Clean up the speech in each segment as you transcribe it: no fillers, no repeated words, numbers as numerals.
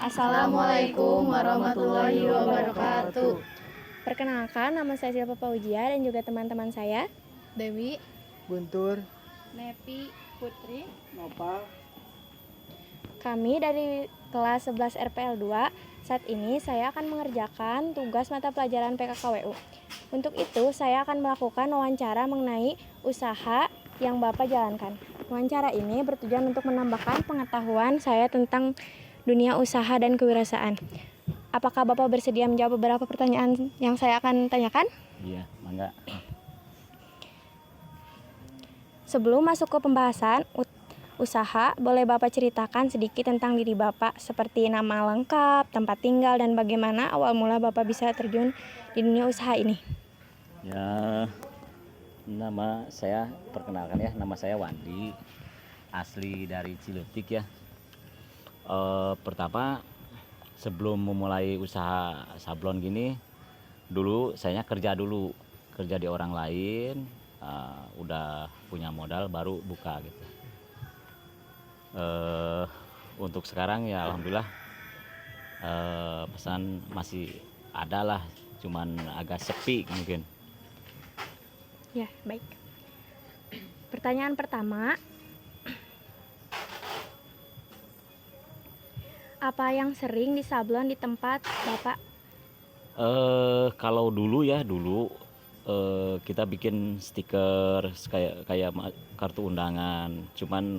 Assalamualaikum warahmatullahi wabarakatuh. Perkenalkan, nama saya Silva Paujia dan juga teman-teman saya. Dewi, Guntur, Nepi, Putri, Nopal. Kami dari kelas 11 RPL 2. Saat ini saya akan mengerjakan tugas mata pelajaran PKKWU. Untuk itu, saya akan melakukan wawancara mengenai usaha yang Bapak jalankan. Wawancara ini bertujuan untuk menambahkan pengetahuan saya tentang dunia usaha dan kewirausahaan. Apakah Bapak bersedia menjawab beberapa pertanyaan yang saya akan tanyakan? Iya, mangga. Sebelum masuk ke pembahasan usaha, boleh Bapak ceritakan sedikit tentang diri Bapak, seperti nama lengkap, tempat tinggal, dan bagaimana awal mula Bapak bisa terjun di dunia usaha ini? Ya, nama saya perkenalkan ya, nama saya Wandi, asli dari Ciletik ya. Pertama, sebelum memulai usaha sablon gini, dulu saya kerja di orang lain, udah punya modal baru buka gitu. Untuk sekarang ya alhamdulillah pesan masih ada lah, cuman agak sepi mungkin. Ya, baik. Pertanyaan pertama, apa yang sering disablon di tempat Bapak? Kalau dulu kita bikin stiker kayak kartu undangan. Cuman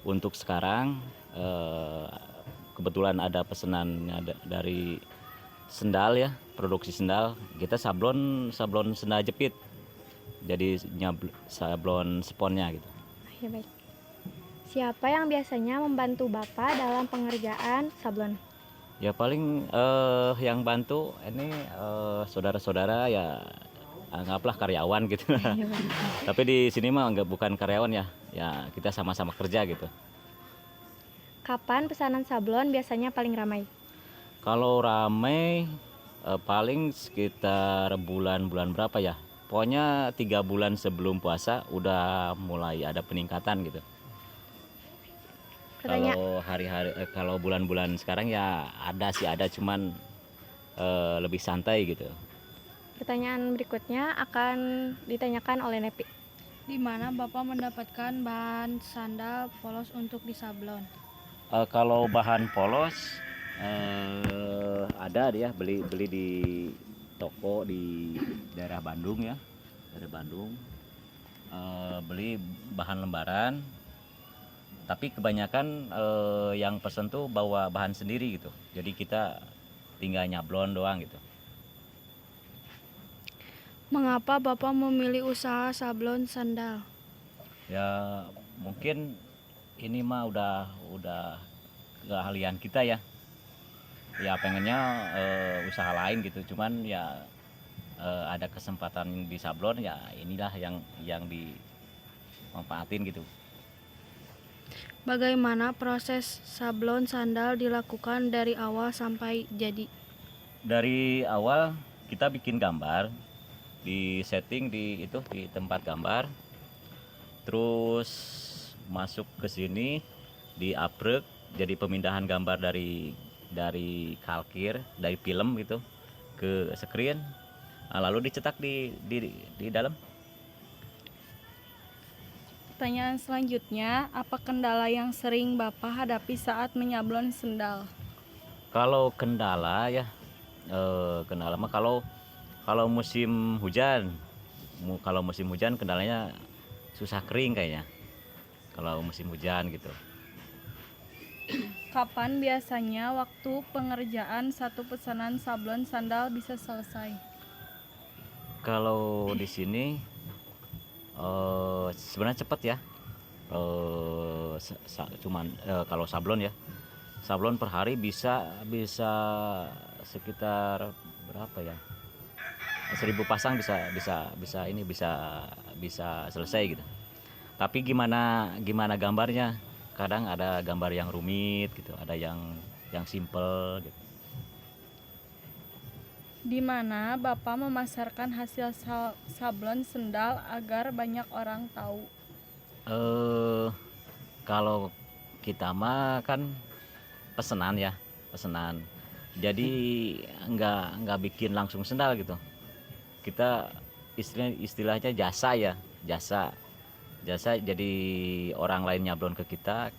untuk sekarang kebetulan ada pesanan dari sendal ya, produksi sendal. Kita sablon sendal jepit. Jadi sablon sponnya gitu. Ya, baik. Siapa yang biasanya membantu Bapak dalam pengerjaan sablon? Ya paling yang bantu ini saudara-saudara ya, anggaplah karyawan gitu. Tapi di sini mah bukan karyawan ya, ya kita sama-sama kerja gitu. Kapan pesanan sablon biasanya paling ramai? Kalau ramai paling sekitar bulan-bulan berapa ya? Pokoknya 3 bulan sebelum puasa udah mulai ada peningkatan gitu. Kalau kalau bulan-bulan sekarang ya ada cuman lebih santai gitu. Pertanyaan berikutnya akan ditanyakan oleh Nepi. di mana Bapak mendapatkan bahan sandal polos untuk disablon? Kalau bahan polos ada dia beli di toko di daerah Bandung ya, beli bahan lembaran. Tapi kebanyakan yang pesen tuh bawa bahan sendiri gitu. Jadi kita tinggal nyablon doang gitu. Mengapa Bapak memilih usaha sablon sandal? Ya mungkin ini mah udah keahlian kita ya. Ya pengennya usaha lain gitu. Cuman ya ada kesempatan di sablon ya inilah yang dimanfaatin gitu. Bagaimana proses sablon sandal dilakukan dari awal sampai jadi? Dari awal kita bikin gambar, di setting di tempat gambar, terus masuk ke sini di abrek, jadi pemindahan gambar dari kalkir, dari film gitu ke screen, lalu dicetak di dalam. Pertanyaan selanjutnya, apa kendala yang sering Bapak hadapi saat menyablon sendal? Kalau kendala ya, kendala mah kalau musim hujan, kendalanya susah kering kayaknya. Kalau musim hujan gitu. Kapan biasanya waktu pengerjaan satu pesanan sablon sandal bisa selesai? Kalau di sini sebenarnya cepat ya. Cuman kalau sablon ya, sablon per hari bisa sekitar berapa ya? 1000 pasang bisa selesai gitu. Tapi gimana gambarnya? Kadang ada gambar yang rumit gitu, ada yang simple gitu. Di mana Bapak memasarkan hasil sablon sendal agar banyak orang tahu? Kalau kita mah kan pesanan ya, pesanan. Jadi nggak bikin langsung sendal gitu. Kita istilahnya jasa ya, jasa jadi orang lain nyablon ke kita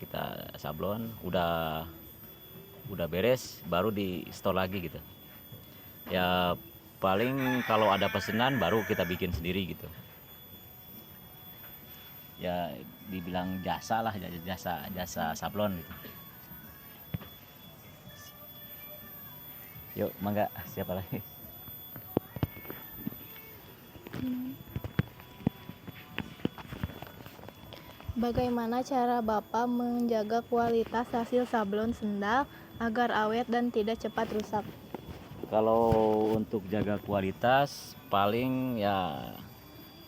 sablon, udah beres baru di store lagi gitu. Ya paling kalau ada pesanan baru kita bikin sendiri gitu. Ya dibilang jasa lah, jasa sablon gitu. Yuk mangga, siapa lagi? Bagaimana cara Bapak menjaga kualitas hasil sablon sendal agar awet dan tidak cepat rusak? Kalau untuk jaga kualitas paling ya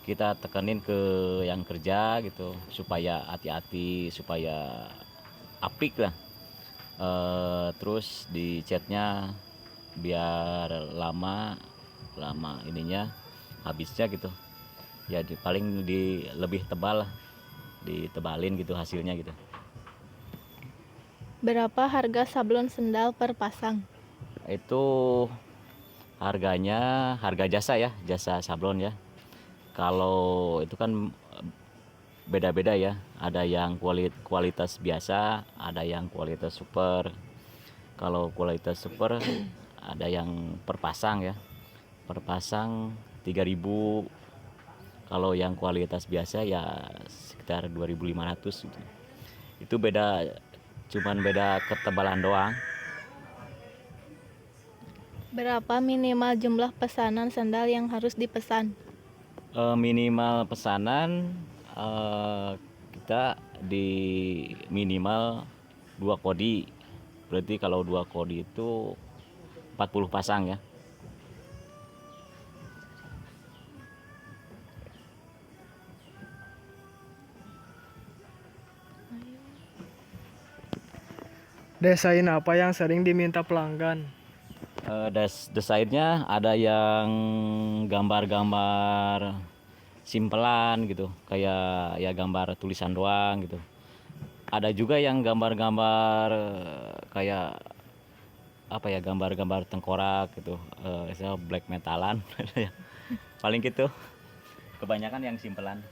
kita tekenin ke yang kerja gitu supaya hati-hati, supaya apik lah. Terus di catnya biar lama ininya habisnya gitu. Ya paling lebih tebal lah, ditebalin gitu hasilnya gitu. Berapa harga sablon sendal per pasang? Itu harganya harga jasa ya, jasa sablon ya. Kalau itu kan beda-beda ya, ada yang kualitas biasa, ada yang kualitas super. Kalau kualitas super ada yang per pasang ya, per pasang 3.000. Kalau yang kualitas biasa ya sekitar 2.500 gitu. Itu cuman beda ketebalan doang. Berapa minimal jumlah pesanan sendal yang harus dipesan? Minimal pesanan kita di minimal 2 kodi. Berarti kalau 2 kodi itu 40 pasang ya. Desain apa yang sering diminta pelanggan? Desainnya ada yang gambar-gambar simpelan gitu, kayak ya gambar tulisan doang gitu. Ada juga yang gambar-gambar kayak apa ya, gambar-gambar tengkorak gitu, black metalan. Paling gitu, kebanyakan yang simpelan.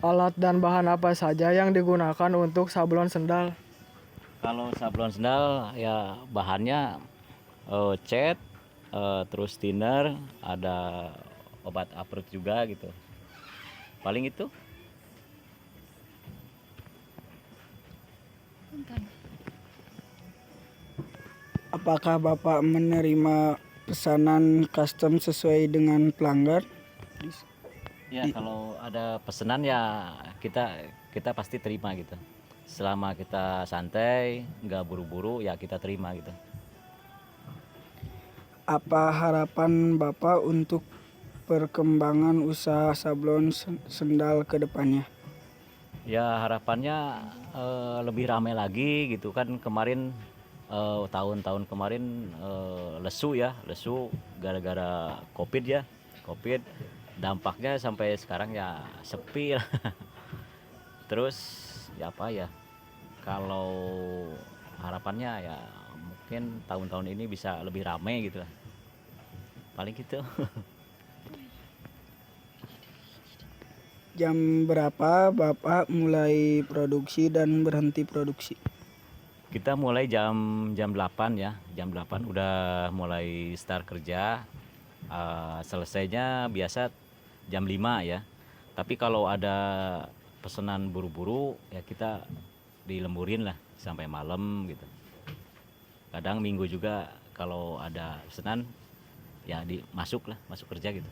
Alat dan bahan apa saja yang digunakan untuk sablon sendal? Kalau sablon sendal ya bahannya cat, terus thinner, ada obat aprek juga gitu. Paling itu. Apakah Bapak menerima pesanan custom sesuai dengan pelanggan? Ya kalau ada pesanan ya kita pasti terima gitu. Selama kita santai, nggak buru-buru ya kita terima gitu. Apa harapan Bapak untuk perkembangan usaha sablon sendal ke depannya? Ya harapannya lebih ramai lagi gitu kan. Kemarin tahun-tahun kemarin lesu gara-gara covid. Dampaknya sampai sekarang ya sepi lah. Terus ya apa ya, kalau harapannya ya mungkin tahun-tahun ini bisa lebih ramai gitu lah, paling gitu. Jam berapa Bapak mulai produksi dan berhenti produksi? Kita mulai jam 8 ya, jam 8 udah mulai start kerja. Selesainya biasa jam 5 ya. Tapi kalau ada pesanan buru-buru ya kita dilemburin lah sampai malam gitu. Kadang minggu juga kalau ada pesanan ya masuk kerja gitu.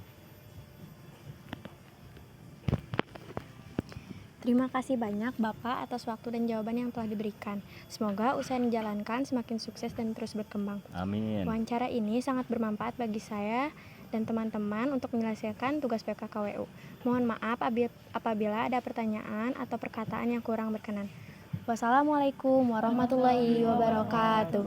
Terima kasih banyak Bapak atas waktu dan jawaban yang telah diberikan. Semoga usaha yang dijalankan semakin sukses dan terus berkembang. Amin. Wawancara ini sangat bermanfaat bagi saya dan teman-teman untuk menyelesaikan tugas PKKWU. Mohon maaf apabila ada pertanyaan atau perkataan yang kurang berkenan. Wassalamualaikum warahmatullahi wabarakatuh.